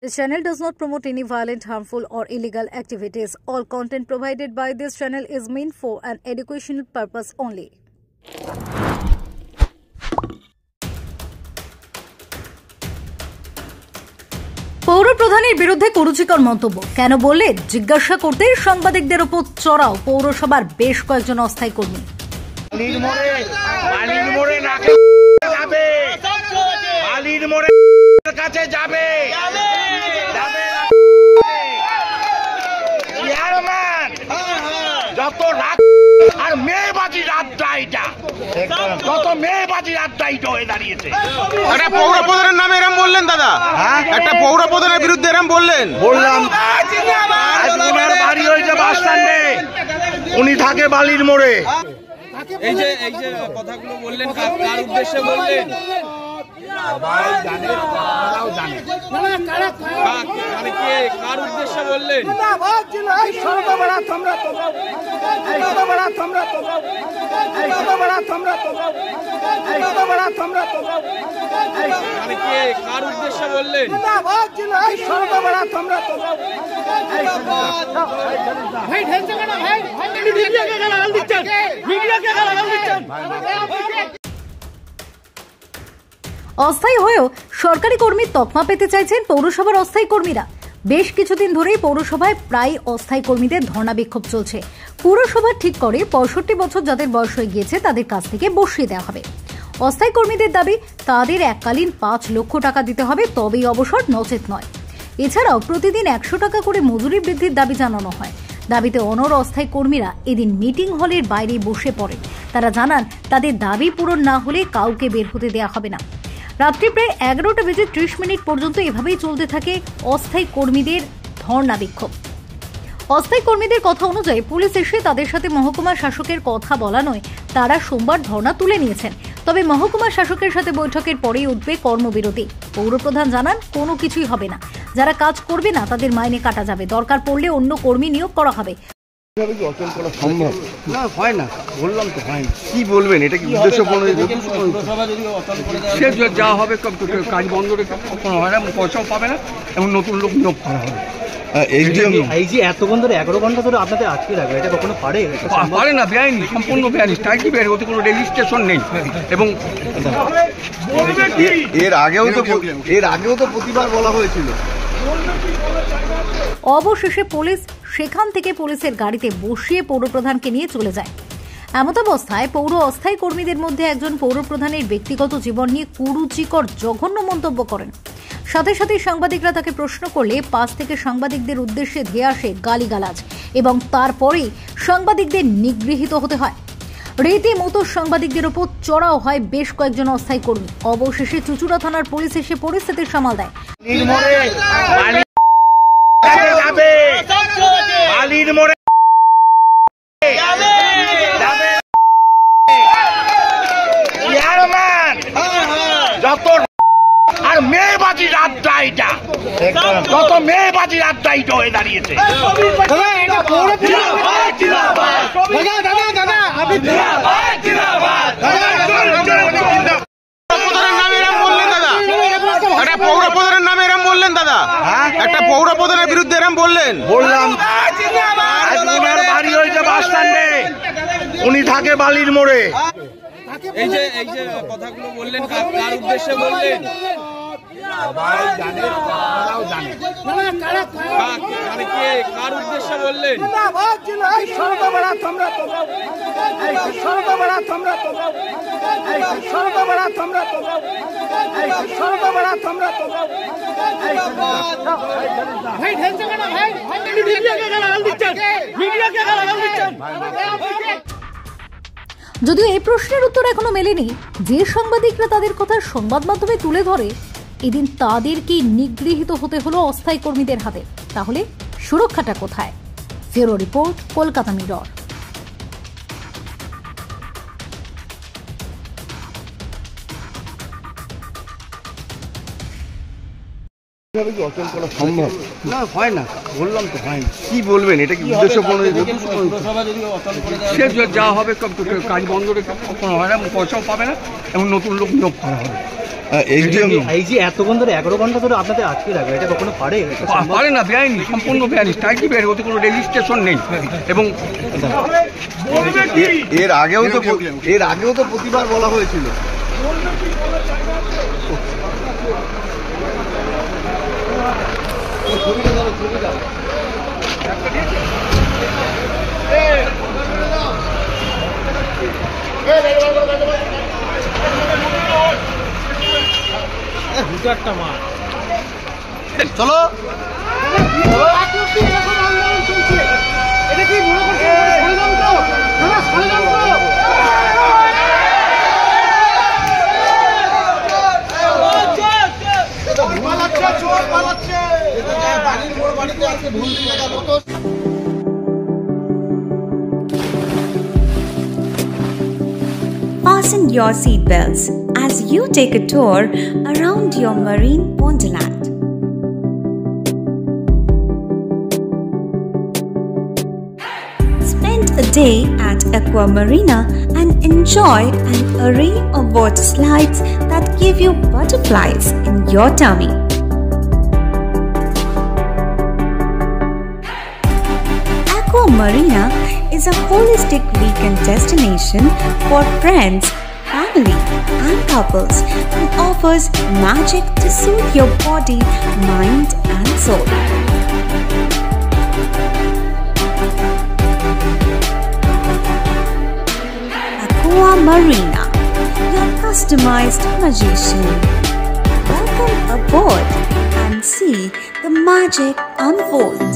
This channel does not promote any violent, harmful, or illegal activities. All content provided by this channel is meant for an educational purpose only. পৌর প্রধানের বিরুদ্ধে কুরুচিকর মন্তব্য কেন বললেন জিজ্ঞাসা করতে সাংবাদিকদের উপর চড়াও পৌরসভার বেশ কয়েকজন অস্থায়ী কর্মী। যত রাত আর মেয়েবাজি রাতটা এটা যত মেয়েবাজি রাতটা এটা হয়ে দাঁড়িয়েছে। একটা পৌর প্রধানের নামে এরম বললেন দাদা, একটা পৌর প্রধানের বিরুদ্ধে এরম বললাম ওনার বাড়ি হয়েছে বাস স্ট্যান্ডে, উনি থাকে বালির মোড়ে। এই যে কথাগুলো বললেন কার উদ্দেশ্যে বললেন? সবাই জানে, আপনারাও জানেন। মানে কে কার উদ্দেশ্যে বললেন? মানে কে কার উদ্দেশ্যে বললেন? অস্থায়ী হয়েও সরকারি কর্মীর তকমা পেতে চাইছেন পৌরসভার অস্থায়ী কর্মীরা। বেশ কিছুদিন ধরেই পৌরসভায় প্রায় অস্থায়ী কর্মীদের ধর্ণা বিক্ষোভ চলছে। পৌরসভা ঠিক করে 65 বছর যাদের বয়স হয়ে গিয়েছে তাদের কাছ থেকে বসিয়ে দেওয়া হবে। অস্থায়ী কর্মীদের দাবি তাদের এককালীন 5 লক্ষ টাকা দিতে হবে, তবেই অবসর, নচেত নয়। এছাড়াও প্রতিদিন 100 টাকা করে মজুরি বৃদ্ধির দাবি জানানো হয়। দাবিতে অনড় অস্থায়ী কর্মীরা এদিন মিটিং হলের বাইরে বসে পড়েন। তারা জানান তাদের দাবি পূরণ না হলে কাউকে বের হতে দেওয়া হবে না। রাত্রি প্রায় 11:30 পর্যন্ত এভাবেই চলতে থাকে অস্থায়ী কর্মীদের ধর্ণা বিক্ষোভ। অস্থায়ী কর্মীদের কথা অনুযায়ী পুলিশ এসে তাদের সাথে মহকুমা শাসকের কথা বলা নয়, তারা সোমবার ধর্ণা তুলে নিয়েছেন। তবে মহকুমা শাসকের সাথে বৈঠকের পরেই উঠবে কর্মবিরতি। পৌরপ্রধান জানান কোনো কিছুই হবে না, যারা কাজ করবে না তাদের মাইনে কাটা যাবে, দরকার পড়লে অন্য কর্মী নিয়োগ করা হবে। সম্ভব না, হয় না, বললাম তো হয় না। কি বলবেন, এটা কি উদ্দেশ্য? যা হবে কাজ বন্ধ কখনো হয় না, পয়সাও পাবে না এবং নতুন লোক নিয়োগ করা হবে। এই যে এতক্ষণ ধরে 11 ঘন্টা ধরে আপনাদের আটকে রাখবে, এটা কখনো পারে না, বেআইনি, সম্পূর্ণ বেআইনি, স্ট্রাইক বেআইনি, ওতে কোনো রেজিস্ট্রেশন নেই। এবং এর আগেও তো প্রতিবার বলা হয়েছিল। অবশেষে পুলিশ সেখান থেকে পুলিশের গাড়িতে বসিয়ে পৌরপ্রধানকে নিয়ে চলে যায়। এমতাবস্থায় পৌর অস্থায়ী কর্মীদের মধ্যে একজন পৌরপ্রধানের ব্যক্তিগত জীবন নিয়ে কুরুচিকর জঘন্য মন্তব্য করেন। সাথে সাথে সাংবাদিকরা তাকে প্রশ্ন করলে পাশ থেকে সাংবাদিকদের উদ্দেশ্যে ধেয়ে আসে গালিগালাজ এবং তারপরেই সাংবাদিকদের নিগৃহীত হতে হয়। রীতিমতো সাংবাদিকদের উপর চড়াও হয় বেশ কয়েকজন অস্থায়ী কর্মী। অবশেষে চুঁচুড়া থানার পুলিশ এসে পরিস্থিতির সামাল দেয়। যত আর মেয়েবাজি রাতটা এটা যত মেয়েবাজি রাতটা এটা হয়ে দাঁড়িয়েছে। একটা পৌর প্রধানের নামে এরম বললেন দাদা, একটা পৌর প্রধানের বিরুদ্ধে এরম বললাম ওনার বাড়ি হয়েছে বাস স্ট্যান্ডে, উনি থাকে বালির মোড়ে। এই যে কথাগুলো বললেন কার উদ্দেশ্যে বললেন? সবাই জানে, আপনারাও জানেন। মানে কে কার উদ্দেশ্যে বললেন? যদিও এই প্রশ্নের উত্তর এখনো মেলেনি, যে সাংবাদিকরা তাদের কথা সংবাদ মাধ্যমে তুলে ধরে এদিন তাদেরকে নিগৃহীত হতে হলো অস্থায়ী কর্মীদের হাতে। তাহলে সুরক্ষাটা কোথায়? Bureau report, Kolkata mirror. সম্ভব না, হয় না, বললাম তো হয় না। কি বলবেন, এটা কি উদ্দেশ্য? যা হবে কাজ বন্ধ কখনো হয় না, পয়সাও পাবে না এবং নতুন লোক নিয়োগ করা হবে। এই যে এতক্ষণ ধরে 11 ঘন্টা ধরে আপনাদের আটকে রাখবে, এটা কখনো পারে? পারে না, বেআইনি, সম্পূর্ণ বেআইনি, স্ট্রাইকি বেআইনি, ওতে কোনো রেজিস্ট্রেশন নেই। এবং এর আগেও তো প্রতিবার বলা হয়েছিল। চলো Fasten your seatbelts as you take a tour around your marine wonderland. Spend a day at Aqua Marina and enjoy an array of water slides that give you butterflies in your tummy. Aqua Marina is a holistic weekend destination for friends, family, and couples and offers magic to soothe your body, mind, and soul. Aqua Marina, your customized magician. Welcome aboard and see the magic unfold.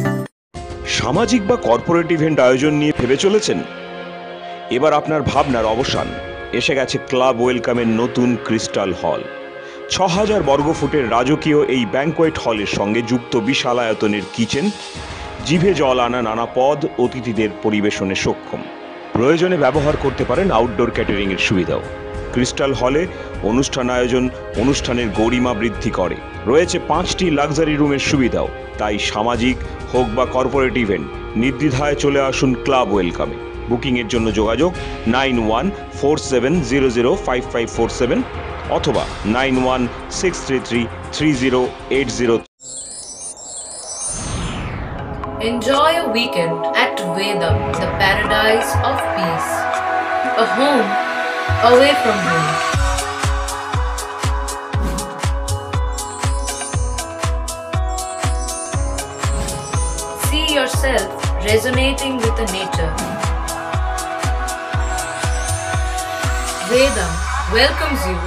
সামাজিক বা corporate event আয়োজন নিয়ে ভেবে চলেছেন? এবার আপনার ভাবনার অবসান। এসে গেছে ক্লাব ওয়েলকামের নতুন ক্রিস্টাল হল। ৬,০০০ বর্গফুটের রাজকীয় এই ব্যাংকোয়েট হলের সঙ্গে যুক্ত বিশাল আয়তনের কিচেন, জিভে জল আনা নানা পদ অতিথিদের পরিবেশনে সক্ষম। প্রয়োজনে ব্যবহার করতে পারেন আউটডোর ক্যাটারিংয়ের সুবিধাও। ক্রিস্টাল হলে অনুষ্ঠান আয়োজন অনুষ্ঠানের গরিমা বৃদ্ধি করে। রয়েছে 5টি লাক্সারি রুমের সুবিধাও। তাই সামাজিক হোক বা কর্পোরেট ইভেন্ট নির্দ্বিধায় চলে আসুন ক্লাব ওয়েলকামে। বুকিংয়ের জন্য যোগাযোগ 9147005547 অথবা 9163333080। Enjoy a weekend at Vedam, the paradise of peace. A home away from home. See yourself resonating with the nature. Vedam welcomes you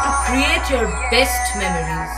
to create your best memories.